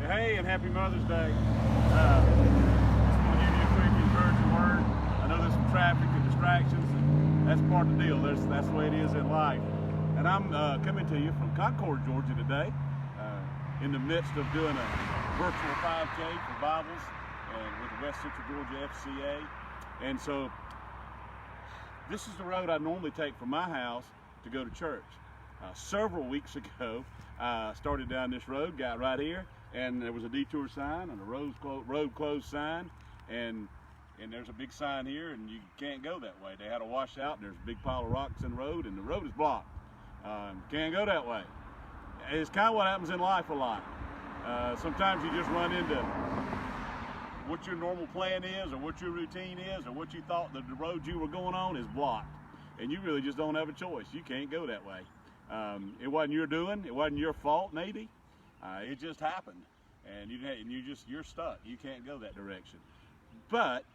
Hey, and happy Mother's Day. Just want to give you a quick encouraging word. I know there's some traffic and distractions, and that's part of the deal. That's the way it is in life. And I'm coming to you from Concord, Georgia today, in the midst of doing a virtual 5K for Bibles with the West Central Georgia FCA. And so this is the road I normally take from my house to go to church. Several weeks ago, I started down this road, got right here, and there was a detour sign and a road closed sign, and there's a big sign here, and you can't go that way. They had a washout, and there's a big pile of rocks in the road, and the road is blocked. Can't go that way. It's kind of what happens in life a lot. Sometimes you just run into what your normal plan is, or what your routine is, or what you thought the road you were going on is blocked, and you really just don't have a choice. You can't go that way. It wasn't your doing. It wasn't your fault, maybe. It just happened, and you're stuck. You can't go that direction. But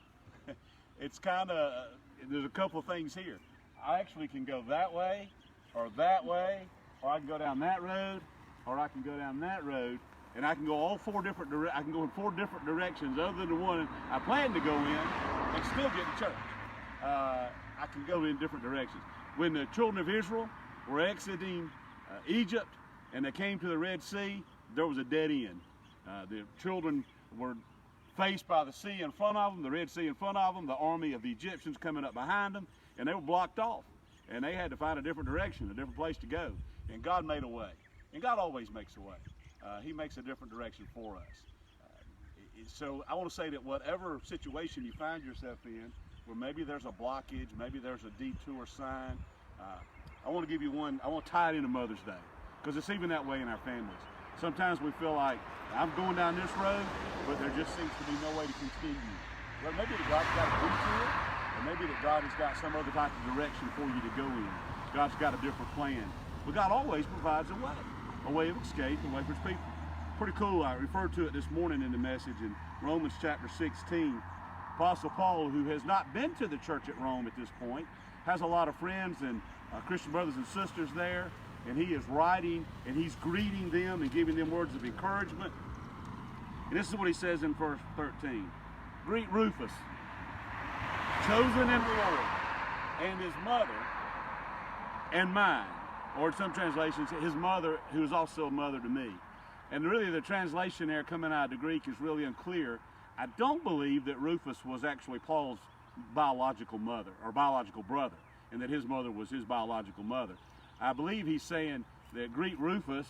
it's kind of there's a couple of things here. I actually can go that way, or I can go down that road, or I can go down that road, and I can go all four different I can go in four different directions other than the one I plan to go in, and still get to church. I can go in different directions. When the children of Israel were exiting Egypt and they came to the Red Sea, there was a dead end. The children were faced by the sea in front of them, the Red Sea in front of them, the army of the Egyptians coming up behind them, and they were blocked off. And they had to find a different direction, a different place to go. And God made a way. And God always makes a way. He makes a different direction for us. So I want to say that whatever situation you find yourself in, where maybe there's a blockage, maybe there's a detour sign, I want to give you one. I want to tie it into Mother's Day, because it's even that way in our families. Sometimes we feel like, I'm going down this road, but there just seems to be no way to continue. Well, maybe that God's got a detour, or maybe that God has got some other type of direction for you to go in. God's got a different plan. But God always provides a way of escape, a way for his people. Pretty cool. I referred to it this morning in the message in Romans chapter 16. Apostle Paul, who has not been to the church at Rome at this point, has a lot of friends and Christian brothers and sisters there, and he is writing and he's greeting them and giving them words of encouragement. And this is what he says in verse 13. Greet Rufus, chosen in the Lord, and his mother, and mine. Or in some translations, his mother, who is also a mother to me. And really the translation there coming out of the Greek is really unclear. I don't believe that Rufus was actually Paul's biological mother or biological brother, and that his mother was his biological mother. I believe he's saying that greet Rufus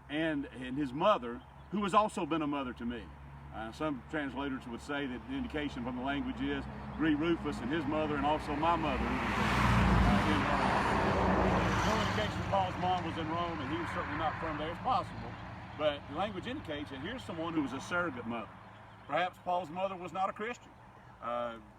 and his mother, who has also been a mother to me. Some translators would say that the indication from the language is greet Rufus and his mother, and also my mother. No indication Paul's mom was in Rome, and he was certainly not from there. It's possible, but the language indicates that here's someone who was a surrogate mother. Perhaps Paul's mother was not a Christian.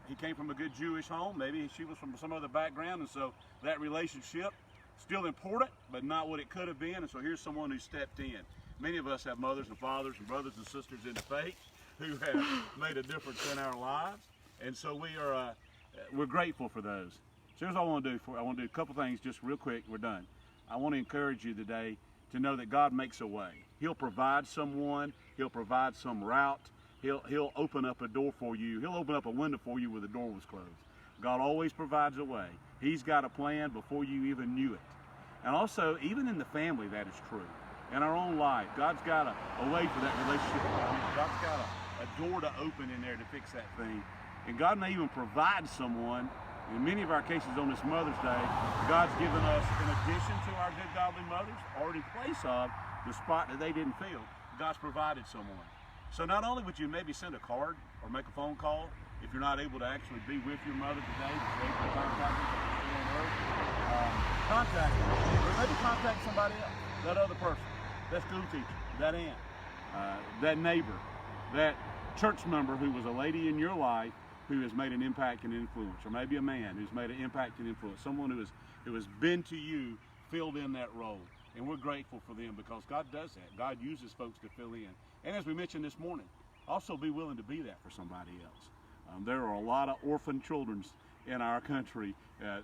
He came from a good Jewish home. Maybe she was from some other background, and so that relationship still important, but not what it could have been. And so here's someone who stepped in. Many of us have mothers and fathers and brothers and sisters in the faith who have made a difference in our lives, and so we're grateful for those. So here's what I want to do. I want to do a couple things just real quick. We're done. I want to encourage you today to know that God makes a way. He'll provide someone. He'll provide some route. He'll open up a door for you. He'll open up a window for you where the door was closed. God always provides a way. He's got a plan before you even knew it. And also, even in the family, that is true. In our own life, God's got a way for that relationship. God's got a door to open in there to fix that thing. And God may even provide someone. In many of our cases on this Mother's Day, God's given us, in addition to our good godly mothers, or in place of the spot that they didn't fill, God's provided someone. So not only would you maybe send a card or make a phone call if you're not able to actually be with your mother today, contact her, or maybe contact somebody else, that other person, that school teacher, that aunt, that neighbor, that church member who was a lady in your life who has made an impact and influence, or maybe a man who's made an impact and influence, someone who has been to you, filled in that role. And we're grateful for them, because God does that. God uses folks to fill in. And as we mentioned this morning, also be willing to be that for somebody else. There are a lot of orphan children in our country.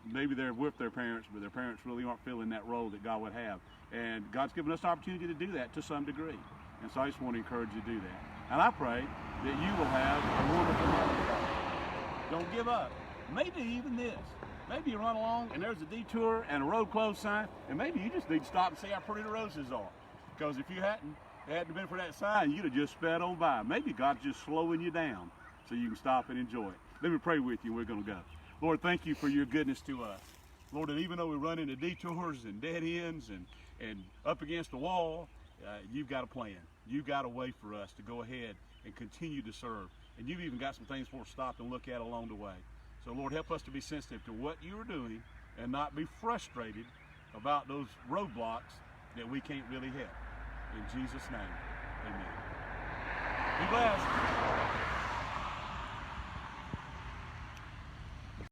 Maybe they're with their parents, but their parents really aren't filling that role that God would have. And God's given us the opportunity to do that to some degree. And so I just want to encourage you to do that. And I pray that you will have a wonderful month. Don't give up. Maybe even this. Maybe you run along and there's a detour and a road closed sign, and maybe you just need to stop and see how pretty the roses are. Because if you hadn't been for that sign, you'd have just sped on by. Maybe God's just slowing you down so you can stop and enjoy it. Let me pray with you, and we're going to go. Lord, thank you for your goodness to us. Lord, and even though we run into detours and dead ends and up against the wall, you've got a plan. You've got a way for us to go ahead and continue to serve. And you've even got some things for us to stop and look at along the way. So Lord, help us to be sensitive to what you are doing and not be frustrated about those roadblocks that we can't really help. In Jesus' name, amen. Be blessed.